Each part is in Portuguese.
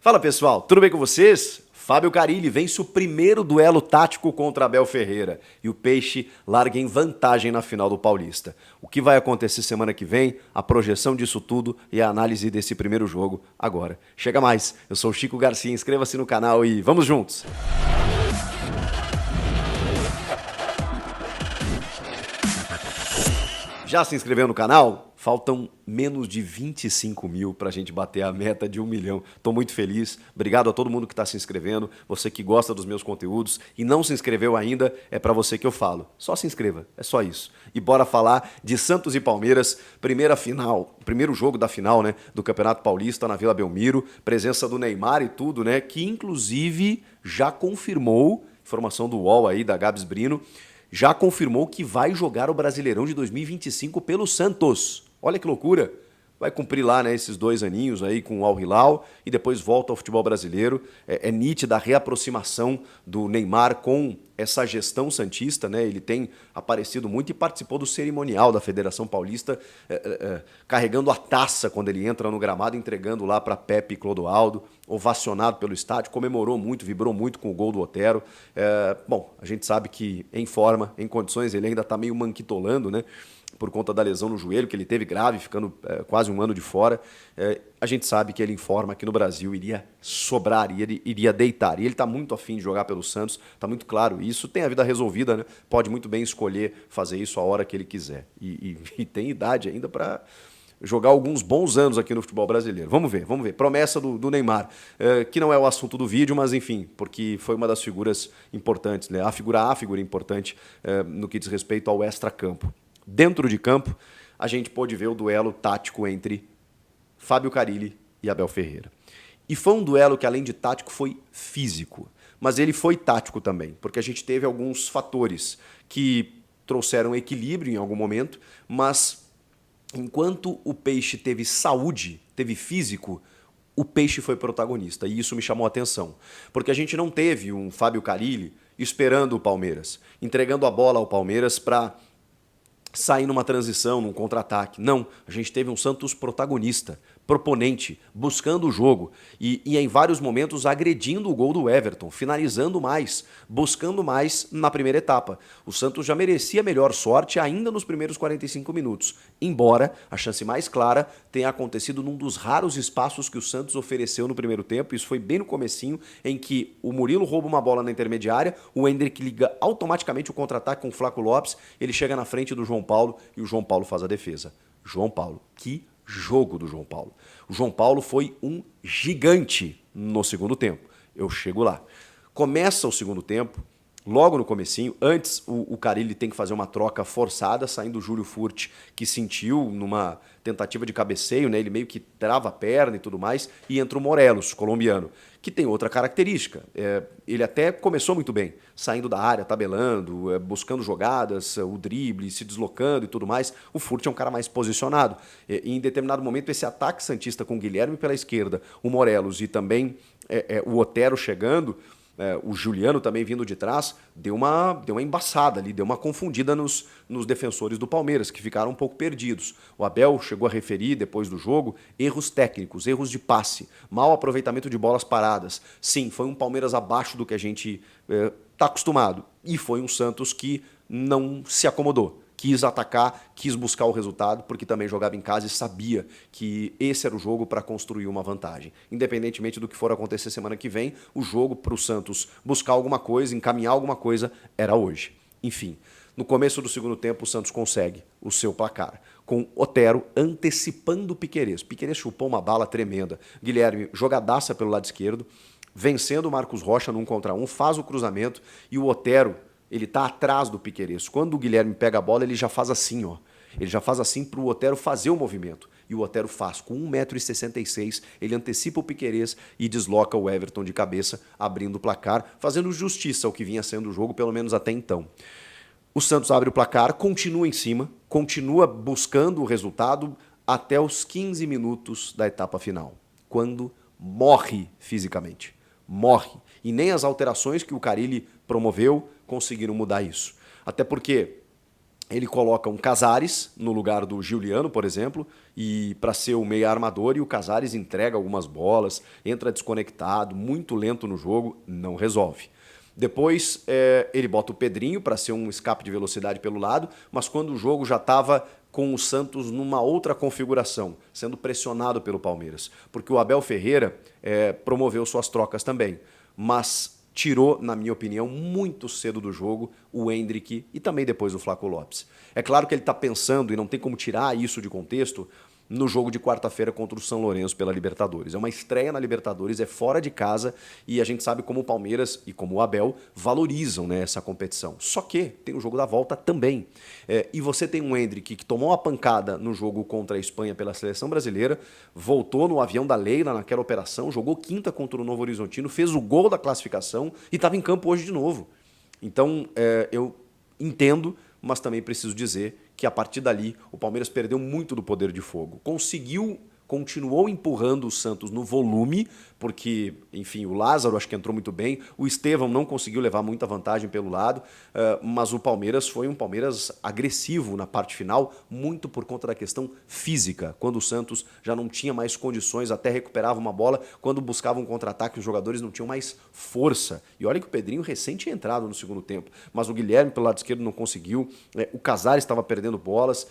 Fala pessoal, tudo bem com vocês? Fábio Carilli vence o primeiro duelo tático contra Abel Ferreira e o Peixe larga em vantagem na final do Paulista. O que vai acontecer semana que vem, a projeção disso tudo e a análise desse primeiro jogo agora. Chega mais, eu sou o Chico Garcia, inscreva-se no canal e vamos juntos! Já se inscreveu no canal? Faltam menos de 25 mil para a gente bater a meta de 1 milhão. Estou muito feliz. Obrigado a todo mundo que está se inscrevendo. Você que gosta dos meus conteúdos e não se inscreveu ainda, é para você que eu falo. Só se inscreva, é só isso. E bora falar de Santos e Palmeiras, primeira final, primeiro jogo da final, né, do Campeonato Paulista na Vila Belmiro. Presença do Neymar e tudo, né, que inclusive já confirmou, informação do UOL aí, da Gabs Brino, já confirmou que vai jogar o Brasileirão de 2025 pelo Santos. Olha que loucura! Vai cumprir lá, né, esses 2 aninhos aí com o Al Hilal e depois volta ao futebol brasileiro. É nítida a reaproximação do Neymar com essa gestão santista, né? Ele tem aparecido muito e participou do cerimonial da Federação Paulista, carregando a taça quando ele entra no gramado, entregando lá para Pepe e Clodoaldo, ovacionado pelo estádio, comemorou muito, vibrou muito com o gol do Otero. Bom, a gente sabe que em forma, em condições, ele ainda está meio manquitolando, né? Por conta da lesão no joelho, que ele teve grave, ficando quase 1 ano de fora. A gente sabe que ele informa que no Brasil iria sobrar, iria deitar. E ele está muito afim de jogar pelo Santos, está muito claro isso. Tem a vida resolvida, né? Pode muito bem escolher fazer isso a hora que ele quiser. E tem idade ainda para jogar alguns bons anos aqui no futebol brasileiro. Vamos ver, vamos ver. Promessa do Neymar, que não é o assunto do vídeo, mas enfim, porque foi uma das figuras importantes, né? A figura importante no que diz respeito ao extracampo. Dentro de campo, a gente pôde ver o duelo tático entre Fábio Carilli e Abel Ferreira. E foi um duelo que, além de tático, foi físico. Mas ele foi tático também, porque a gente teve alguns fatores que trouxeram equilíbrio em algum momento, mas enquanto o Peixe teve saúde, teve físico, o Peixe foi protagonista. E isso me chamou a atenção. Porque a gente não teve um Fábio Carilli esperando o Palmeiras, entregando a bola ao Palmeiras para sair numa transição, num contra-ataque. Não, a gente teve um Santos protagonista, proponente, buscando o jogo e em vários momentos agredindo o gol do Everton, finalizando mais, buscando mais na primeira etapa. O Santos já merecia melhor sorte ainda nos primeiros 45 minutos, embora a chance mais clara tenha acontecido num dos raros espaços que o Santos ofereceu no primeiro tempo. Isso foi bem no comecinho, em que o Murilo rouba uma bola na intermediária, o Endrick liga automaticamente o contra-ataque com o Flaco Lopes, ele chega na frente do João Paulo e o João Paulo faz a defesa. João Paulo, que jogo do João Paulo. O João Paulo foi um gigante no segundo tempo. Eu chego lá. Começa o segundo tempo, logo no comecinho, antes o Carilli tem que fazer uma troca forçada, saindo o Júlio Furt, que sentiu numa tentativa de cabeceio, né? Ele meio que trava a perna e tudo mais, e entra o Morelos, colombiano, que tem outra característica. Ele até começou muito bem, saindo da área, tabelando, buscando jogadas, o drible, se deslocando e tudo mais. O Furt é um cara mais posicionado. E em determinado momento, esse ataque santista com o Guilherme pela esquerda, o Morelos e também o Otero chegando, o Juliano também vindo de trás, deu uma embaçada ali, deu uma confundida nos defensores do Palmeiras, que ficaram um pouco perdidos. O Abel chegou a referir, depois do jogo, erros técnicos, erros de passe, mau aproveitamento de bolas paradas. Sim, foi um Palmeiras abaixo do que a gente está acostumado. E foi um Santos que não se acomodou. Quis atacar, quis buscar o resultado, porque também jogava em casa e sabia que esse era o jogo para construir uma vantagem. Independentemente do que for acontecer semana que vem, o jogo para o Santos buscar alguma coisa, encaminhar alguma coisa, era hoje. Enfim, no começo do segundo tempo, o Santos consegue o seu placar, com Otero antecipando o Piquerez. Piquerez chupou uma bala tremenda. Guilherme, jogadaça pelo lado esquerdo, vencendo o Marcos Rocha num contra um, faz o cruzamento e o Otero, ele tá atrás do Piquerez. Quando o Guilherme pega a bola, ele já faz assim, ó. Ele já faz assim para o Otero fazer o movimento. E o Otero faz. Com 1,66 m, ele antecipa o Piquerez e desloca o Everton de cabeça, abrindo o placar, fazendo justiça ao que vinha sendo o jogo, pelo menos até então. O Santos abre o placar, continua em cima, continua buscando o resultado até os 15 minutos da etapa final, quando morre fisicamente. Morre. E nem as alterações que o Carilli promoveu conseguiram mudar isso. Até porque ele coloca um Casares no lugar do Giuliano, por exemplo, e para ser o meia armador, e o Casares entrega algumas bolas, entra desconectado, muito lento no jogo, não resolve. Depois ele bota o Pedrinho para ser um escape de velocidade pelo lado, mas quando o jogo já estava com o Santos numa outra configuração, sendo pressionado pelo Palmeiras, porque o Abel Ferreira promoveu suas trocas também, mas tirou, na minha opinião, muito cedo do jogo o Endrick e também depois o Flaco Lopes. É claro que ele está pensando, e não tem como tirar isso de contexto, no jogo de quarta-feira contra o São Lourenço pela Libertadores. É uma estreia na Libertadores, é fora de casa e a gente sabe como o Palmeiras e como o Abel valorizam, né, essa competição. Só que tem o jogo da volta também. E você tem um Endrick que tomou uma pancada no jogo contra a Espanha pela seleção brasileira, voltou no avião da Leila naquela operação, jogou quinta contra o Novo Horizontino, fez o gol da classificação e estava em campo hoje de novo. Então, eu entendo, mas também preciso dizer que a partir dali o Palmeiras perdeu muito do poder de fogo. Continuou empurrando o Santos no volume, porque, enfim, o Lázaro acho que entrou muito bem, o Estevão não conseguiu levar muita vantagem pelo lado, mas o Palmeiras foi um Palmeiras agressivo na parte final, muito por conta da questão física, quando o Santos já não tinha mais condições, até recuperava uma bola, quando buscava um contra-ataque os jogadores não tinham mais força. E olha que o Pedrinho recém tinha entrado no segundo tempo, mas o Guilherme pelo lado esquerdo não conseguiu, o Casares estava perdendo bolas,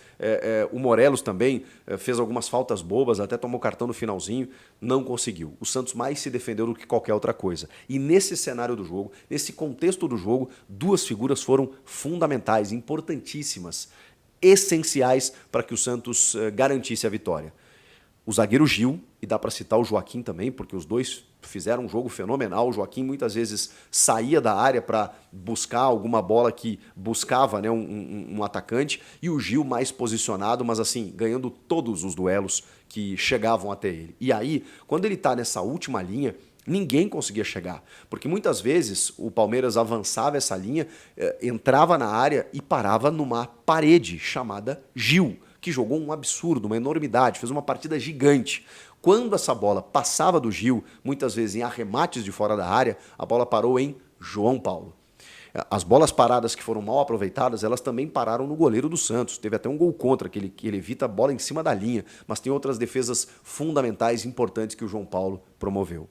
o Morelos também fez algumas faltas bobas, até tomou cartão no finalzinho, não conseguiu. O Santos mais se defendeu do que qualquer outra coisa. E nesse cenário do jogo, nesse contexto do jogo, duas figuras foram fundamentais, importantíssimas, essenciais para que o Santos garantisse a vitória. O zagueiro Gil, e dá para citar o Joaquim também, porque os dois fizeram um jogo fenomenal. O Joaquim muitas vezes saía da área para buscar alguma bola que buscava, né, um atacante, e o Gil mais posicionado, mas assim, ganhando todos os duelos que chegavam até ele. E aí, quando ele está nessa última linha, ninguém conseguia chegar, porque muitas vezes o Palmeiras avançava essa linha, entrava na área e parava numa parede chamada Gil, que jogou um absurdo, uma enormidade, fez uma partida gigante. Quando essa bola passava do Gil, muitas vezes em arremates de fora da área, a bola parou em João Paulo. As bolas paradas que foram mal aproveitadas, elas também pararam no goleiro do Santos. Teve até um gol contra, que ele evita a bola em cima da linha, mas tem outras defesas fundamentais, importantes que o João Paulo promoveu.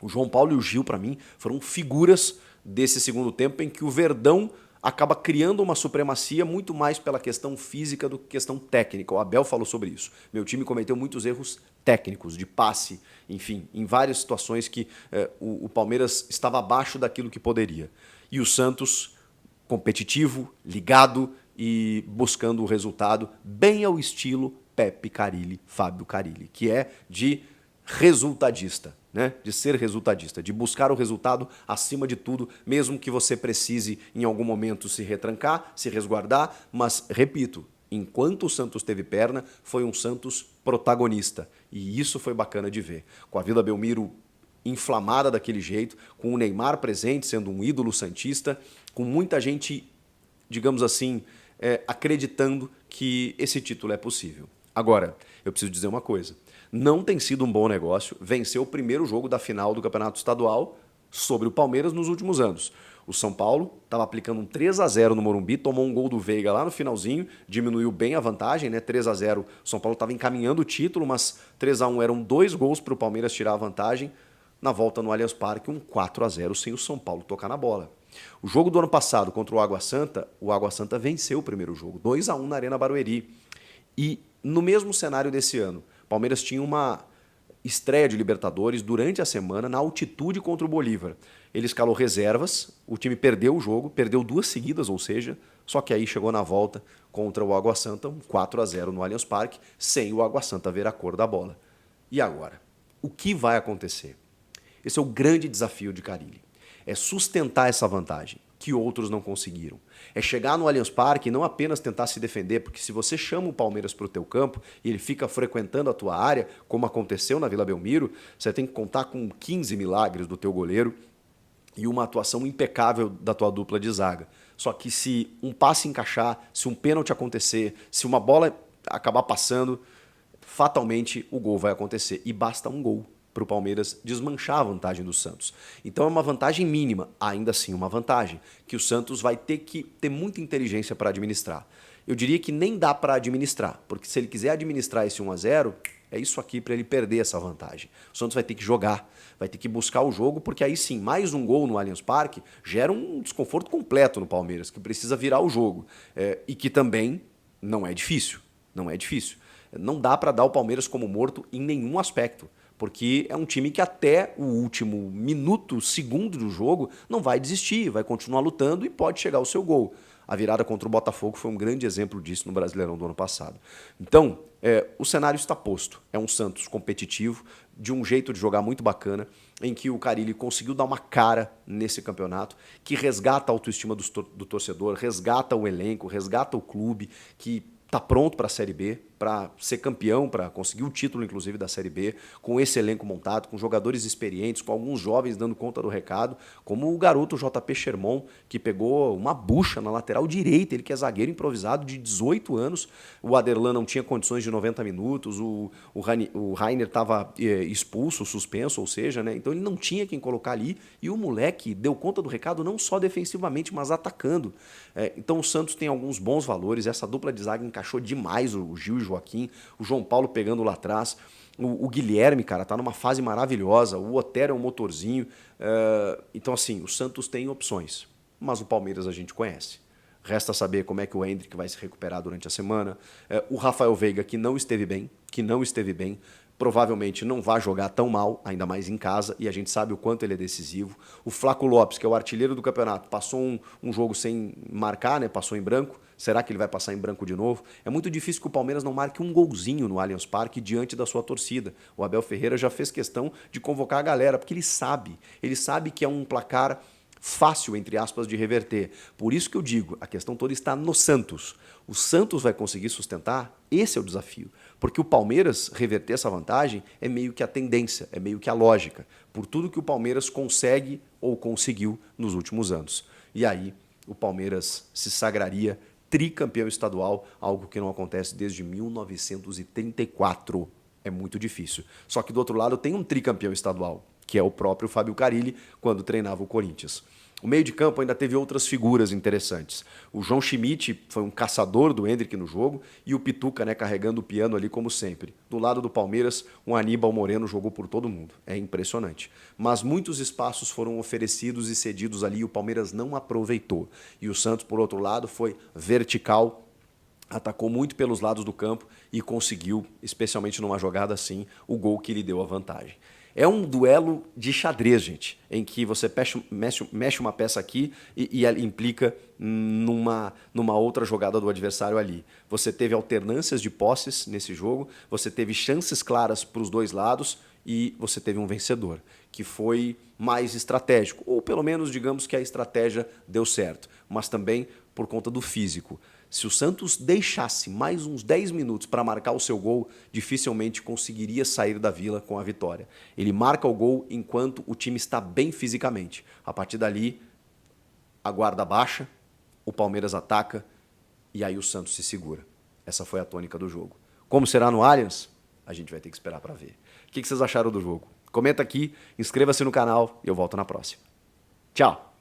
O João Paulo e o Gil, para mim, foram figuras desse segundo tempo em que o Verdão acaba criando uma supremacia muito mais pela questão física do que questão técnica. O Abel falou sobre isso. Meu time cometeu muitos erros técnicos, de passe, enfim, em várias situações que o Palmeiras estava abaixo daquilo que poderia. E o Santos, competitivo, ligado e buscando o resultado bem ao estilo Pepe Carille, Fábio Carille, que é de resultadista, né? De ser resultadista, de buscar o resultado acima de tudo, mesmo que você precise em algum momento se retrancar, se resguardar, mas, repito, enquanto o Santos teve perna, foi um Santos protagonista, e isso foi bacana de ver. Com a Vila Belmiro inflamada daquele jeito, com o Neymar presente, sendo um ídolo santista, com muita gente, digamos assim, acreditando que esse título é possível. Agora, eu preciso dizer uma coisa. Não tem sido um bom negócio vencer o primeiro jogo da final do Campeonato Estadual sobre o Palmeiras nos últimos anos. O São Paulo estava aplicando um 3-0 no Morumbi, tomou um gol do Veiga lá no finalzinho, diminuiu bem a vantagem, né? 3-0, o São Paulo estava encaminhando o título, mas 3-1 eram 2 gols para o Palmeiras tirar a vantagem. Na volta no Allianz Parque, um 4-0 sem o São Paulo tocar na bola. O jogo do ano passado contra o Água Santa venceu o primeiro jogo, 2-1 na Arena Barueri. E no mesmo cenário desse ano, Palmeiras tinha uma estreia de Libertadores durante a semana na altitude contra o Bolívar. Ele escalou reservas, o time perdeu o jogo, perdeu 2 seguidas, ou seja, só que aí chegou na volta contra o Água Santa, um 4-0 no Allianz Parque, sem o Água Santa ver a cor da bola. E agora? O que vai acontecer? Esse é o grande desafio de Carille. É sustentar essa vantagem, que outros não conseguiram. É chegar no Allianz Parque e não apenas tentar se defender, porque se você chama o Palmeiras para o teu campo e ele fica frequentando a tua área, como aconteceu na Vila Belmiro, você tem que contar com 15 milagres do teu goleiro e uma atuação impecável da tua dupla de zaga. Só que se um passe encaixar, se um pênalti acontecer, se uma bola acabar passando, fatalmente o gol vai acontecer. E basta um gol. para o Palmeiras desmanchar a vantagem do Santos. Então é uma vantagem mínima, ainda assim uma vantagem, que o Santos vai ter que ter muita inteligência para administrar. Eu diria que nem dá para administrar, porque se ele quiser administrar esse 1-0, é isso aqui para ele perder essa vantagem. O Santos vai ter que jogar, vai ter que buscar o jogo, porque aí sim, mais um gol no Allianz Parque gera um desconforto completo no Palmeiras, que precisa virar o jogo. E que também não é difícil, não é difícil. Não dá para dar o Palmeiras como morto em nenhum aspecto, porque é um time que até o último minuto, segundo do jogo, não vai desistir, vai continuar lutando e pode chegar ao seu gol. A virada contra o Botafogo foi um grande exemplo disso no Brasileirão do ano passado. Então, o cenário está posto. É um Santos competitivo, de um jeito de jogar muito bacana, em que o Carille conseguiu dar uma cara nesse campeonato, que resgata a autoestima do torcedor, resgata o elenco, resgata o clube, que está pronto para a Série B, para ser campeão, para conseguir o título, inclusive, da Série B, com esse elenco montado, com jogadores experientes, com alguns jovens dando conta do recado, como o garoto JP Sherman, que pegou uma bucha na lateral direita, ele que é zagueiro improvisado de 18 anos, o Aderlan não tinha condições de 90 minutos, o Rainer estava expulso, suspenso, ou seja, né? Então ele não tinha quem colocar ali, e o moleque deu conta do recado não só defensivamente, mas atacando. Então o Santos tem alguns bons valores, essa dupla de zaga encaixou demais, o Gil e o Joaquim, o João Paulo pegando lá atrás, o Guilherme, cara, tá numa fase maravilhosa, o Otero é um motorzinho. Então, assim, o Santos tem opções, mas o Palmeiras a gente conhece. Resta saber como é que o Endrick vai se recuperar durante a semana. O Rafael Veiga, que não esteve bem, provavelmente não vai jogar tão mal, ainda mais em casa, e a gente sabe o quanto ele é decisivo. O Flaco Lopes, que é o artilheiro do campeonato, passou um jogo sem marcar, né? Passou em branco. Será que ele vai passar em branco de novo? É muito difícil que o Palmeiras não marque um golzinho no Allianz Parque diante da sua torcida. O Abel Ferreira já fez questão de convocar a galera, porque ele sabe que é um placar fácil, entre aspas, de reverter. Por isso que eu digo, a questão toda está no Santos. O Santos vai conseguir sustentar? Esse é o desafio. Porque o Palmeiras reverter essa vantagem é meio que a tendência, é meio que a lógica, por tudo que o Palmeiras consegue ou conseguiu nos últimos anos. E aí o Palmeiras se sagraria tricampeão estadual, algo que não acontece desde 1934. É muito difícil. Só que do outro lado tem um tricampeão estadual, que é o próprio Fábio Carille, quando treinava o Corinthians. O meio de campo ainda teve outras figuras interessantes. O João Schmidt foi um caçador do Endrick no jogo e o Pituca, né, carregando o piano ali como sempre. Do lado do Palmeiras, o Aníbal Moreno jogou por todo mundo. É impressionante. Mas muitos espaços foram oferecidos e cedidos ali e o Palmeiras não aproveitou. E o Santos, por outro lado, foi vertical, atacou muito pelos lados do campo e conseguiu, especialmente numa jogada assim, o gol que lhe deu a vantagem. É um duelo de xadrez, gente, em que você mexe uma peça aqui e ela implica numa outra jogada do adversário ali. Você teve alternâncias de posses nesse jogo, você teve chances claras para os dois lados e você teve um vencedor, que foi mais estratégico, ou pelo menos digamos que a estratégia deu certo, mas também por conta do físico. Se o Santos deixasse mais uns 10 minutos para marcar o seu gol, dificilmente conseguiria sair da Vila com a vitória. Ele marca o gol enquanto o time está bem fisicamente. A partir dali, a guarda baixa, o Palmeiras ataca e aí o Santos se segura. Essa foi a tônica do jogo. Como será no Allianz? A gente vai ter que esperar para ver. O que vocês acharam do jogo? Comenta aqui, inscreva-se no canal e eu volto na próxima. Tchau!